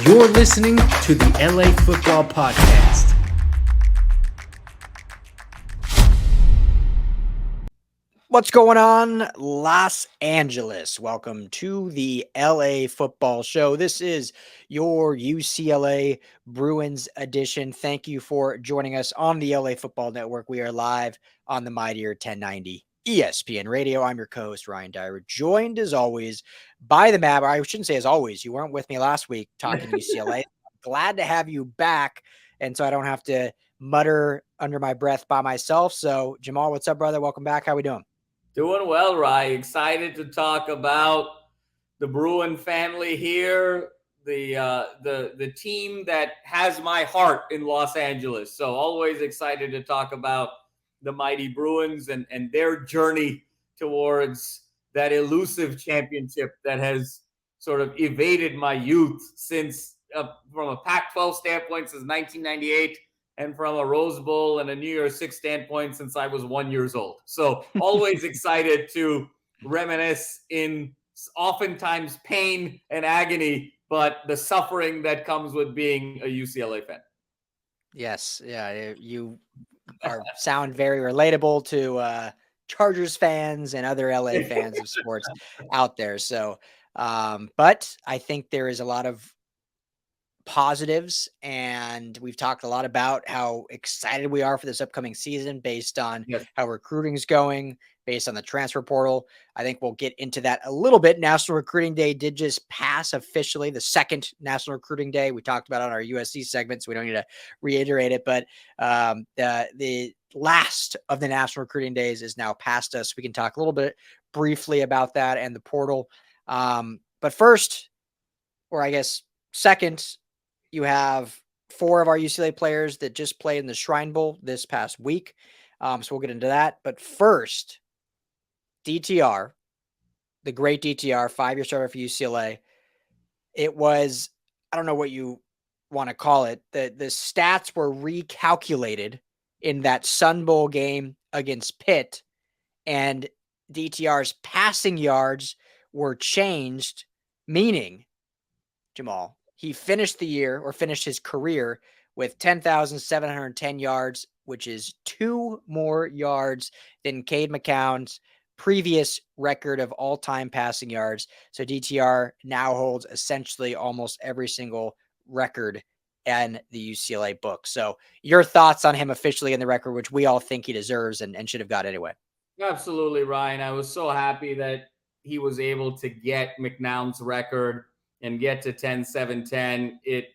You're listening to the LA Football Podcast. What's going on, Los Angeles? Welcome to the LA Football Show. This is your UCLA Bruins edition. Thank you for joining us on the LA Football Network. We are live on the mightier 1090 ESPN Radio. I'm your co-host, Ryan Dyer, joined as always by the Mab. I shouldn't say as always. You weren't with me last week talking UCLA. Glad to have you back, and so I don't have to mutter under my breath by myself. So, Jamal, what's up, brother? Welcome back. How we doing? Doing well, Ryan. Excited to talk about the Bruin family here, the team that has my heart in Los Angeles. So always excited to talk about the mighty Bruins and their journey towards that elusive championship that has sort of evaded my youth since, from a Pac-12 standpoint, since 1998. And from a Rose Bowl and a New Year's Six standpoint since I was 1 year old. So always excited to reminisce in oftentimes pain and agony, but the suffering that comes with being a UCLA fan. Yes. Yeah. You sound very relatable to Chargers fans and other LA fans of sports out there. So, but I think there is a lot of positives, and we've talked a lot about how excited we are for this upcoming season based on how recruiting is going, based on the transfer portal. I think we'll get into that a little bit. National Recruiting Day did just pass officially, the second National Recruiting Day. We talked about it on our USC segment, so we don't need to reiterate it, but the last of the National Recruiting Days is now past us. We can talk a little bit briefly about that and the portal. But first, or I guess second, you have 4 of our UCLA players that just played in the Shrine Bowl this past week. So we'll get into that. But first, DTR, the great DTR, 5-year starter for UCLA. It was, I don't know what you want to call it. The stats were recalculated in that Sun Bowl game against Pitt, and DTR's passing yards were changed, meaning, Jamal, he finished the year, or finished his career, with 10,710 yards, which is 2 more yards than Cade McCown's previous record of all-time passing yards. So DTR now holds essentially almost every single record in the UCLA book. So your thoughts on him officially in the record, which we all think he deserves and should have got anyway. Absolutely, Ryan. I was so happy that he was able to get McCown's record and get to 10-7-10. It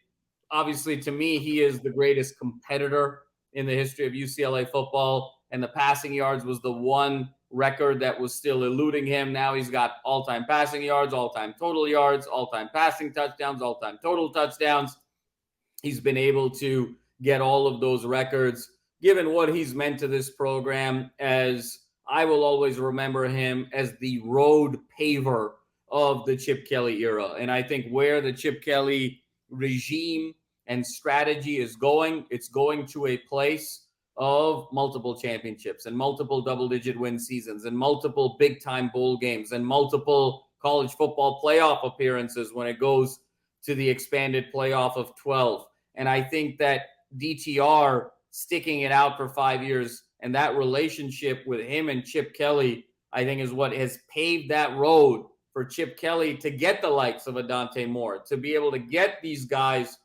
obviously, to me, he is the greatest competitor in the history of UCLA football, and the passing yards was the one record that was still eluding him. Now he's got all-time passing yards, all-time total yards, all-time passing touchdowns, all-time total touchdowns. He's been able to get all of those records, given what he's meant to this program, as I will always remember him as the road paver of the Chip Kelly era. And I think where the Chip Kelly regime and strategy is going, it's going to a place of multiple championships and multiple double-digit win seasons and multiple big-time bowl games and multiple college football playoff appearances when it goes to the expanded playoff of 12. And I think that DTR sticking it out for 5 years and that relationship with him and Chip Kelly, I think, is what has paved that road for Chip Kelly to get the likes of a Dante Moore, to be able to get these guys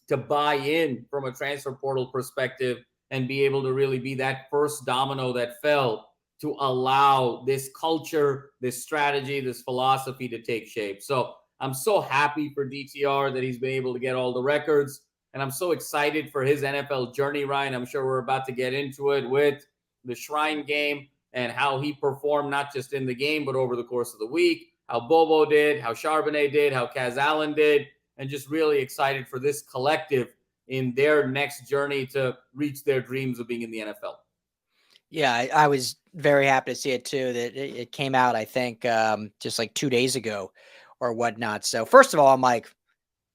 to buy in from a transfer portal perspective and be able to really be that first domino that fell to allow this culture, this strategy, this philosophy to take shape. So I'm so happy for DTR that he's been able to get all the records, and I'm so excited for his NFL journey, Ryan. I'm sure we're about to get into it with the Shrine game and how he performed, not just in the game, but over the course of the week, how Bobo did, how Charbonnet did, how Kaz Allen did, and just really excited for this collective in their next journey to reach their dreams of being in the NFL. Yeah, I was very happy to see it too, that it came out, I think, just like 2 days ago or whatnot. So first of all, I'm like,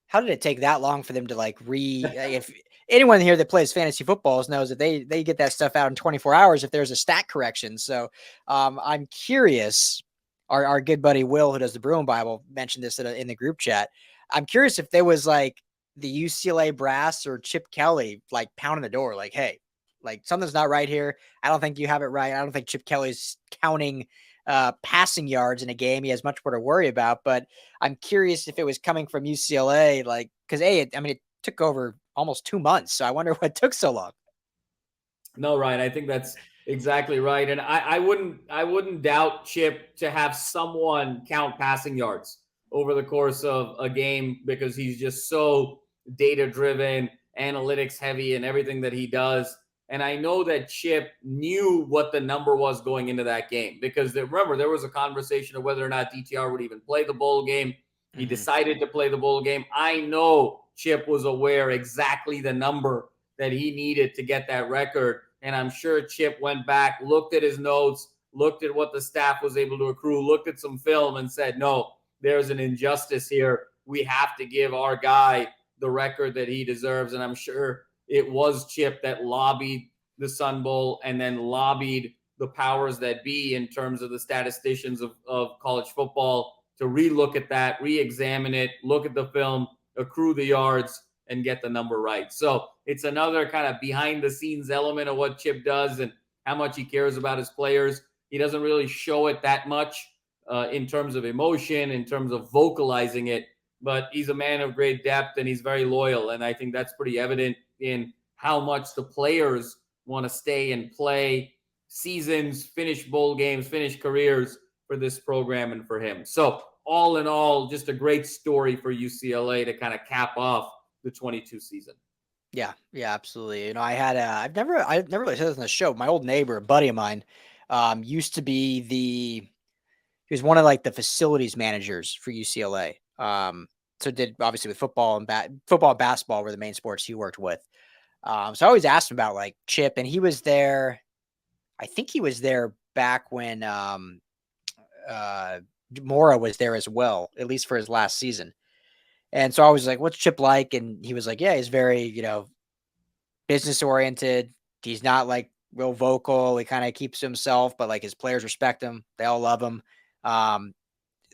how did it take that long for them to if anyone here that plays fantasy footballs knows that they get that stuff out in 24 hours if there's a stat correction. So I'm curious. Our good buddy Will, who does the Bruin Bible, mentioned this in the group chat. I'm curious if there was like the UCLA brass or Chip Kelly like pounding the door, like, hey, like something's not right here. I don't think you have it right. I don't think Chip Kelly's counting passing yards in a game. He has much more to worry about. But I'm curious if it was coming from UCLA, like, because it took over almost 2 months. So I wonder what took so long. No, Ryan, I think that's exactly right. And I wouldn't doubt Chip to have someone count passing yards over the course of a game, because he's just so data driven, analytics heavy in everything that he does. And I know that Chip knew what the number was going into that game, because remember, there was a conversation of whether or not DTR would even play the bowl game. He decided to play the bowl game. I know Chip was aware exactly the number that he needed to get that record. And I'm sure Chip went back, looked at his notes, looked at what the staff was able to accrue, looked at some film and said, no, there's an injustice here. We have to give our guy the record that he deserves. And I'm sure it was Chip that lobbied the Sun Bowl and then lobbied the powers that be in terms of the statisticians of college football to relook at that, re-examine it, look at the film, accrue the yards, and get the number right. So it's another kind of behind the scenes element of what Chip does and how much he cares about his players. He doesn't really show it that much in terms of emotion, in terms of vocalizing it, but he's a man of great depth and he's very loyal. And I think that's pretty evident in how much the players want to stay and play seasons, finish bowl games, finish careers for this program and for him. So all in all, just a great story for UCLA to kind of cap off the 22 season. Yeah, absolutely. You know, I've never really said this on the show. My old neighbor, a buddy of mine, used to be he was one of like the facilities managers for UCLA. So did obviously with football and basketball were the main sports he worked with. So I always asked him about like Chip, and he was there. I think he was there back when Mora was there as well, at least for his last season. And so I was like, what's Chip like? And he was like, yeah, he's very, business oriented. He's not like real vocal. He kind of keeps to himself, but like his players respect him. They all love him.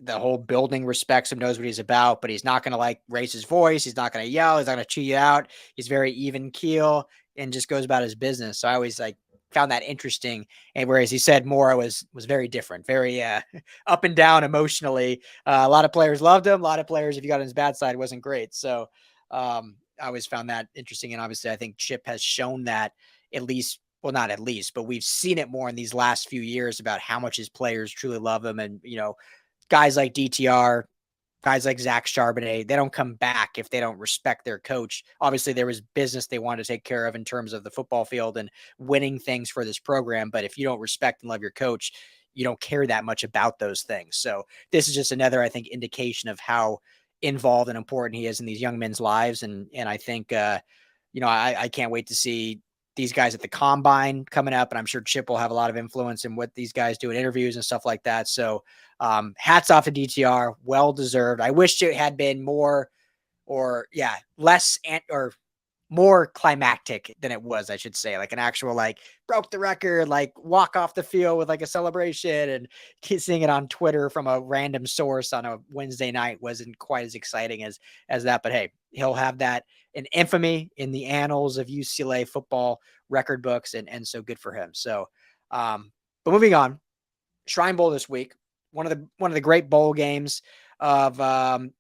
The whole building respects him, knows what he's about, but he's not going to like raise his voice. He's not going to yell. He's not going to chew you out. He's very even keel and just goes about his business. So I always like found that interesting. And whereas he said Mora was very different, very up and down emotionally. A lot of players loved him. A lot of players, if you got on his bad side, wasn't great. So I always found that interesting. And obviously I think Chip has shown that not at least, but we've seen it more in these last few years about how much his players truly love him. And, guys like DTR, guys like Zach Charbonnet, they don't come back if they don't respect their coach. Obviously, there was business they wanted to take care of in terms of the football field and winning things for this program. But if you don't respect and love your coach, you don't care that much about those things. So this is just another, I think, indication of how involved and important he is in these young men's lives. And I think, I can't wait to see these guys at the combine coming up, and I'm sure Chip will have a lot of influence in what these guys do in interviews and stuff like that. So hats off to DTR, well-deserved. I wish it had been more less or more climactic than it was, I should say, like an actual, like broke the record, like walk off the field with like a celebration and seeing it on Twitter from a random source on a Wednesday night wasn't quite as exciting as that. But hey, he'll have that in infamy in the annals of UCLA football record books. And so good for him. So, but moving on, Shrine Bowl this week, one of the great bowl games of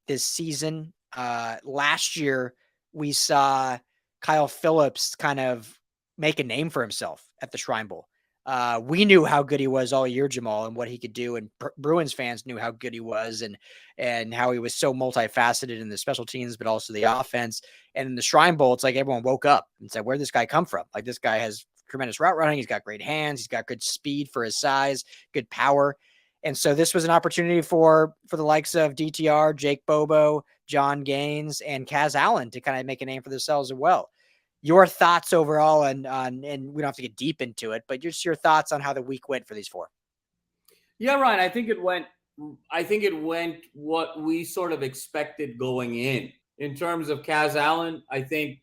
this season. Last year we saw Kyle Phillips kind of make a name for himself at the Shrine Bowl. We knew how good he was all year, Jamal, and what he could do. And Bruins fans knew how good he was and how he was so multifaceted in the special teams, but also the offense. And in the Shrine Bowl, it's like everyone woke up and said, where'd this guy come from? Like, this guy has tremendous route running. He's got great hands. He's got good speed for his size, good power. And so this was an opportunity for the likes of DTR, Jake Bobo, Jon Gaines, and Kaz Allen to kind of make a name for themselves as well. Your thoughts overall and we don't have to get deep into it, but just your thoughts on how the week went for these four. Yeah, Ryan, I think it went what we sort of expected going in terms of Kaz Allen. I think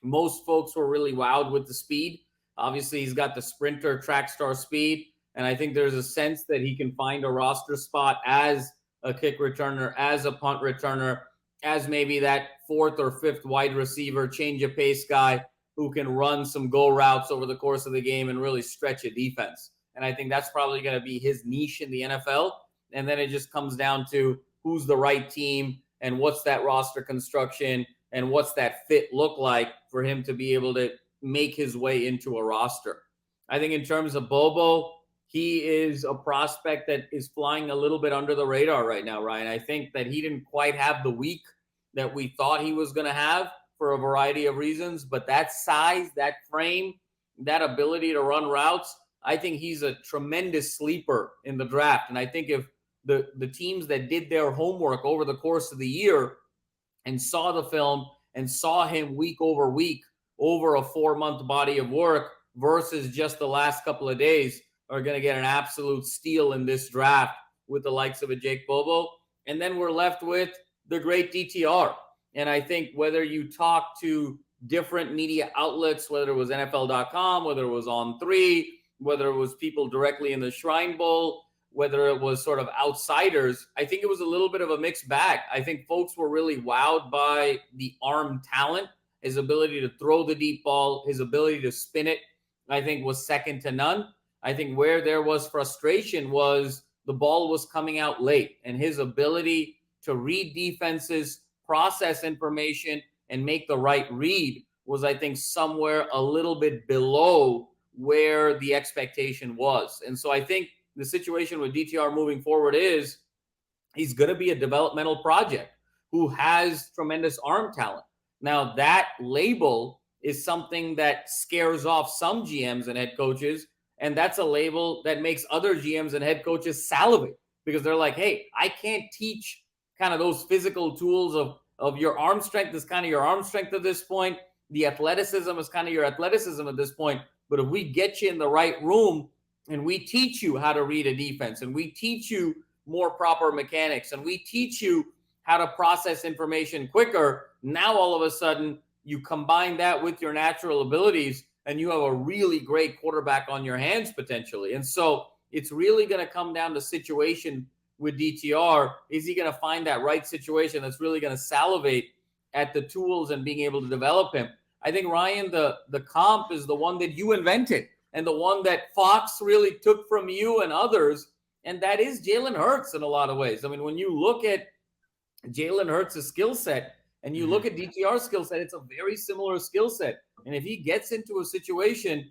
most folks were really wowed with the speed. Obviously, he's got the sprinter track star speed. And I think there's a sense that he can find a roster spot as a kick returner, as a punt returner. as maybe that fourth or fifth wide receiver, change of pace guy who can run some go routes over the course of the game and really stretch a defense. And I think that's probably going to be his niche in the NFL. And then it just comes down to who's the right team and what's that roster construction and what's that fit look like for him to be able to make his way into a roster. I think in terms of Bobo, he is a prospect that is flying a little bit under the radar right now, Ryan. I think that he didn't quite have the week that we thought he was going to have for a variety of reasons, but that size, that frame, that ability to run routes, I think he's a tremendous sleeper in the draft. And I think if the teams that did their homework over the course of the year and saw the film and saw him week over week over a 4-month body of work versus just the last couple of days, are going to get an absolute steal in this draft with the likes of a Jake Bobo. And then we're left with the great DTR. And I think whether you talk to different media outlets, whether it was NFL.com, whether it was On3, whether it was people directly in the Shrine Bowl, whether it was sort of outsiders, I think it was a little bit of a mixed bag. I think folks were really wowed by the arm talent, his ability to throw the deep ball, his ability to spin it, I think was second to none. I think where there was frustration was the ball was coming out late, and his ability to read defenses, process information, and make the right read was, I think, somewhere a little bit below where the expectation was. And so I think the situation with DTR moving forward is he's going to be a developmental project who has tremendous arm talent. Now, that label is something that scares off some GMs and head coaches. And that's a label that makes other GMs and head coaches salivate because they're like, hey, I can't teach kind of those physical tools of your arm strength is kind of your arm strength at this point. The athleticism is kind of your athleticism at this point. But if we get you in the right room and we teach you how to read a defense and we teach you more proper mechanics and we teach you how to process information quicker, now all of a sudden you combine that with your natural abilities and you have a really great quarterback on your hands potentially. And so it's really going to come down to situation with DTR. Is he going to find that right situation that's really going to salivate at the tools and being able to develop him? I think, Ryan, the comp is the one that you invented and the one that Fox really took from you and others, and that is Jalen Hurts in a lot of ways. I mean, when you look at Jalen Hurts' skill set and you look at DTR's skill set, it's a very similar skill set. And if he gets into a situation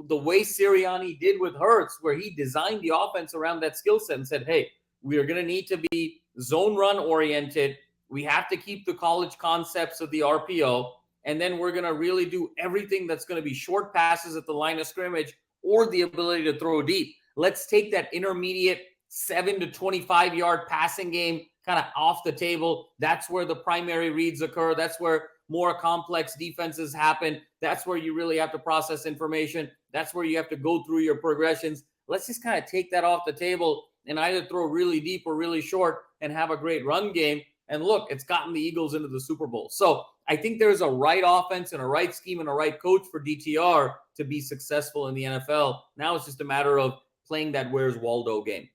the way Sirianni did with Hurts, where he designed the offense around that skill set and said, hey, we are going to need to be zone run oriented. We have to keep the college concepts of the RPO. And then we're going to really do everything that's going to be short passes at the line of scrimmage or the ability to throw deep. Let's take that intermediate 7 to 25 yard passing game kind of off the table. That's where the primary reads occur. That's where more complex defenses happen. That's where you really have to process information. That's where you have to go through your progressions. Let's just kind of take that off the table and either throw really deep or really short and have a great run game. And look, it's gotten the Eagles into the Super Bowl. So I think there's a right offense and a right scheme and a right coach for DTR to be successful in the NFL. Now it's just a matter of playing that Where's Waldo game.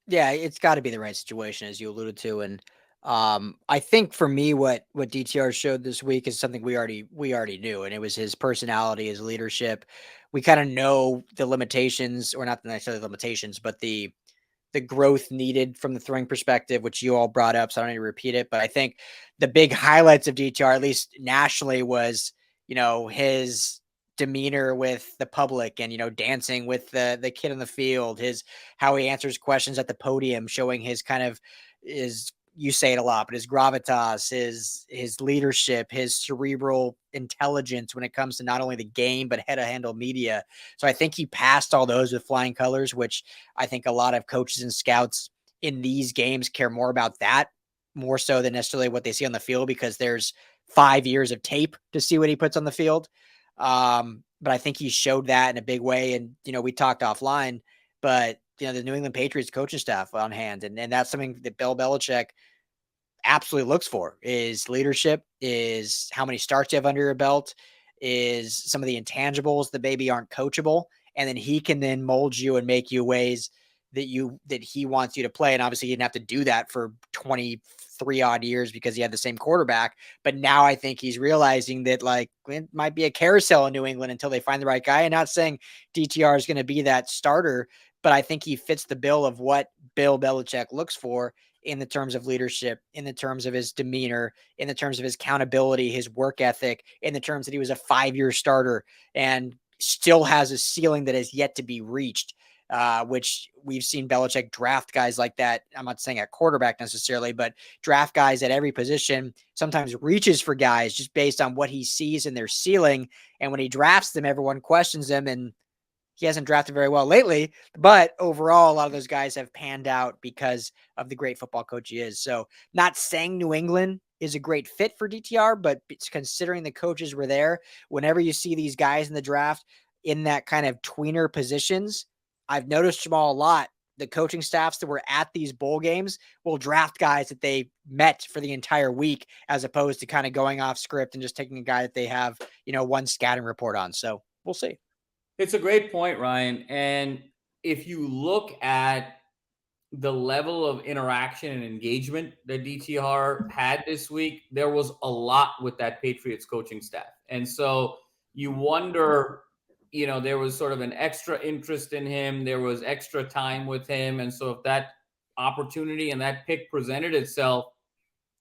Yeah, it's got to be the right situation, as you alluded to. And I think for me, what DTR showed this week is something we already knew, and it was his personality, his leadership. We kind of know the limitations, or not necessarily limitations, but the growth needed from the throwing perspective, which you all brought up, so I don't need to repeat it. But I think the big highlights of DTR, at least nationally, was, his demeanor with the public and, dancing with the kid on the field, how he answers questions at the podium, showing his kind of you say it a lot, but his gravitas, his leadership, his cerebral intelligence when it comes to not only the game, but how to handle media. So I think he passed all those with flying colors, which I think a lot of coaches and scouts in these games care more about that, more so than necessarily what they see on the field, because there's 5 years of tape to see what he puts on the field. But I think he showed that in a big way. And, we talked offline, but the New England Patriots coaching staff on hand. And that's something that Bill Belichick absolutely looks for, is leadership, is how many starts you have under your belt, is some of the intangibles that maybe aren't coachable. And then he can then mold you and make you ways that he wants you to play. And obviously he didn't have to do that for 23 odd years because he had the same quarterback. But now I think he's realizing that like it might be a carousel in New England until they find the right guy. And not saying DTR is going to be that starter, but I think he fits the bill of what Bill Belichick looks for in the terms of leadership, in the terms of his demeanor, in the terms of his accountability, his work ethic, in the terms that he was a 5-year starter and still has a ceiling that has yet to be reached. Which we've seen Belichick draft guys like that. I'm not saying at quarterback necessarily, but draft guys at every position, sometimes reaches for guys just based on what he sees in their ceiling. And when he drafts them, everyone questions them, and he hasn't drafted very well lately, but overall, a lot of those guys have panned out because of the great football coach he is. So not saying New England is a great fit for DTR, but considering the coaches were there, whenever you see these guys in the draft in that kind of tweener positions, I've noticed Jamal a lot. The coaching staffs that were at these bowl games will draft guys that they met for the entire week, as opposed to kind of going off script and just taking a guy that they have, one scouting report on. So we'll see. It's a great point, Ryan. And if you look at the level of interaction and engagement that DTR had this week, there was a lot with that Patriots coaching staff. And so you wonder, there was sort of an extra interest in him. There was extra time with him. And so if that opportunity and that pick presented itself,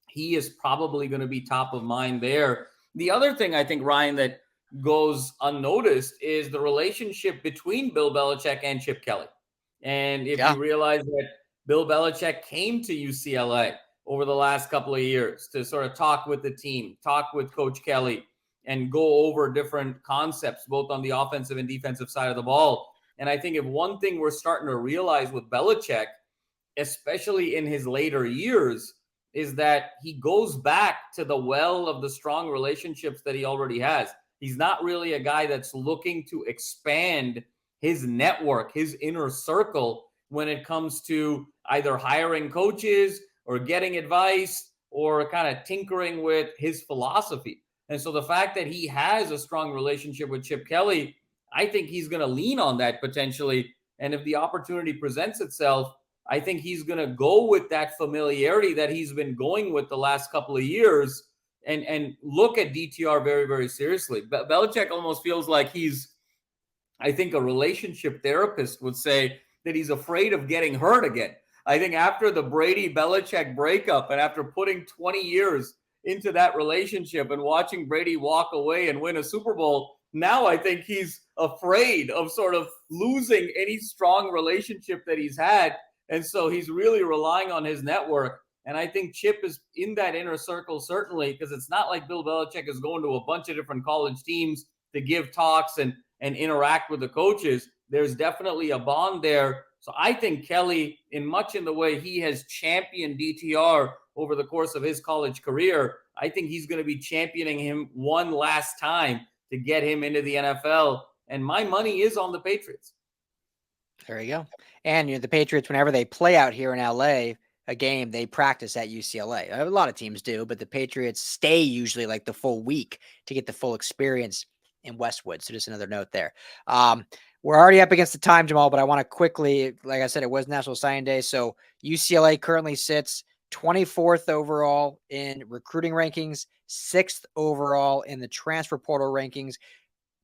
he is probably going to be top of mind there. The other thing I think, Ryan, that goes unnoticed is the relationship between Bill Belichick and Chip Kelly. And if you realize that Bill Belichick came to UCLA over the last couple of years to sort of talk with the team, talk with Coach Kelly, and go over different concepts, both on the offensive and defensive side of the ball. And I think if one thing we're starting to realize with Belichick, especially in his later years, is that he goes back to the well of the strong relationships that he already has. He's not really a guy that's looking to expand his network, his inner circle, when it comes to either hiring coaches or getting advice or kind of tinkering with his philosophy. And so the fact that he has a strong relationship with Chip Kelly, I think he's going to lean on that potentially. And if the opportunity presents itself, I think he's going to go with that familiarity that he's been going with the last couple of years and look at DTR very, very seriously. Belichick almost feels like he's, I think a relationship therapist would say that he's afraid of getting hurt again. I think after the Brady-Belichick breakup and after putting 20 years into that relationship and watching Brady walk away and win a Super Bowl, now I think he's afraid of sort of losing any strong relationship that he's had. And so he's really relying on his network. And I think Chip is in that inner circle, certainly, because it's not like Bill Belichick is going to a bunch of different college teams to give talks and interact with the coaches. There's definitely a bond there. So I think Kelly, in the way he has championed DTR over the course of his college career, I think he's going to be championing him one last time to get him into the NFL. And my money is on the Patriots. There you go. And the Patriots, whenever they play out here in LA, a game, they practice at UCLA. A lot of teams do, but the Patriots stay usually like the full week to get the full experience in Westwood. So just another note there. We're already up against the time, Jamal, but I want to quickly, like I said, it was National Signing Day. So UCLA currently sits 24th overall in recruiting rankings, 6th overall in the transfer portal rankings.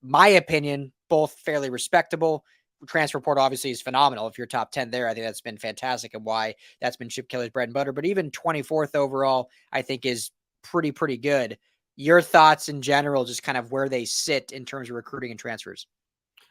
My opinion, both fairly respectable. Transfer portal obviously is phenomenal. If you're top 10 there, I think that's been fantastic and why that's been Chip Kelly's bread and butter. But even 24th overall, I think is pretty good. Your thoughts in general, just kind of where they sit in terms of recruiting and transfers.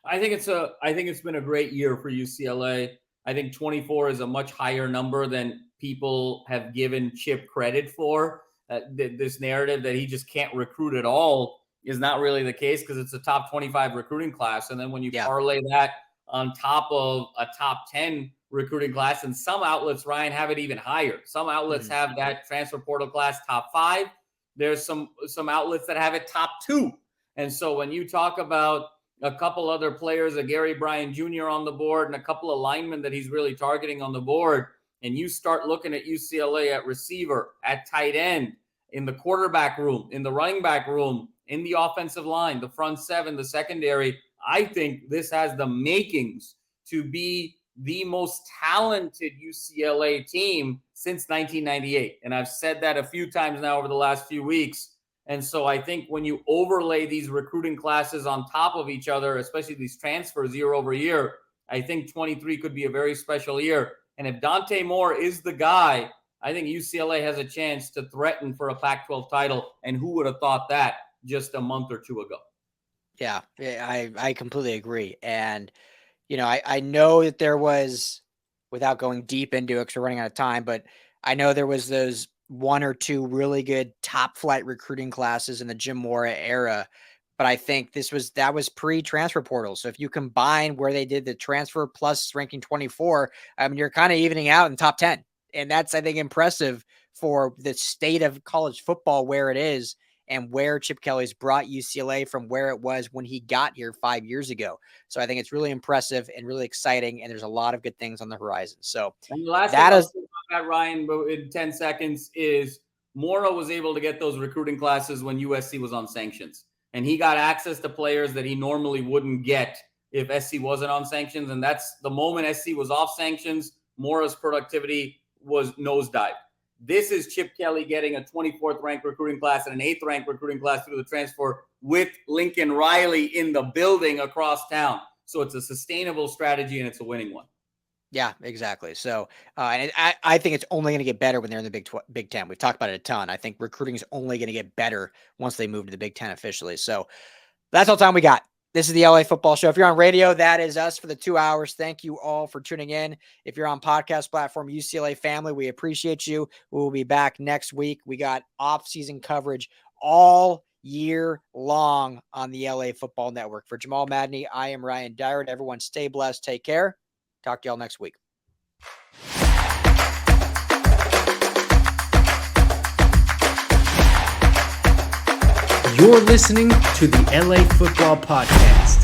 I think it's been a great year for UCLA. I think 24 is a much higher number than people have given Chip credit for. This narrative that he just can't recruit at all is not really the case because it's a top 25 recruiting class. And then when you parlay that on top of a top 10 recruiting class, and some outlets, Ryan, have it even higher. Some outlets have that transfer portal class top 5. There's some outlets that have it top 2. And so when you talk about a couple other players, a Gary Bryant Jr. on the board and a couple of linemen that he's really targeting on the board, and you start looking at UCLA at receiver, at tight end, in the quarterback room, in the running back room, in the offensive line, the front seven, the secondary, I think this has the makings to be the most talented UCLA team since 1998. And I've said that a few times now over the last few weeks. And so I think when you overlay these recruiting classes on top of each other, especially these transfers year over year, I think 23 could be a very special year. And if Dante Moore is the guy, I think UCLA has a chance to threaten for a Pac-12 title. And who would have thought that just a month or two ago? Yeah, I completely agree. And, you know, I know that there was, without going deep into it because we're running out of time, but I know there was those one or two really good top flight recruiting classes in the Jim Mora era. But I think that was pre-transfer portal. So if you combine where they did the transfer plus ranking 24, I mean, you're kind of evening out in top 10. And that's, I think, impressive for the state of college football where it is and where Chip Kelly's brought UCLA from where it was when he got here 5 years ago. So I think it's really impressive and really exciting. And there's a lot of good things on the horizon. So and the last thing I'll say about that, Ryan, in 10 seconds is Mora was able to get those recruiting classes when USC was on sanctions. And he got access to players that he normally wouldn't get if SC wasn't on sanctions. And that's the moment SC was off sanctions, Mora's productivity was nosedive. This is Chip Kelly getting a 24th ranked recruiting class and an 8th ranked recruiting class through the transfer with Lincoln Riley in the building across town. So it's a sustainable strategy and it's a winning one. Yeah, exactly. So, and I think it's only going to get better when they're in the Big Ten. We've talked about it a ton. I think recruiting is only going to get better once they move to the Big Ten officially. So that's all time we got. This is the LA Football Show. If you're on radio, that is us for the 2 hours. Thank you all for tuning in. If you're on podcast platform, UCLA family, we appreciate you. We will be back next week. We got off-season coverage all year long on the LA Football Network. For Jamal Madney, I am Ryan Dyrud. Everyone stay blessed. Take care. Talk to y'all next week. You're listening to the LA Football Podcast.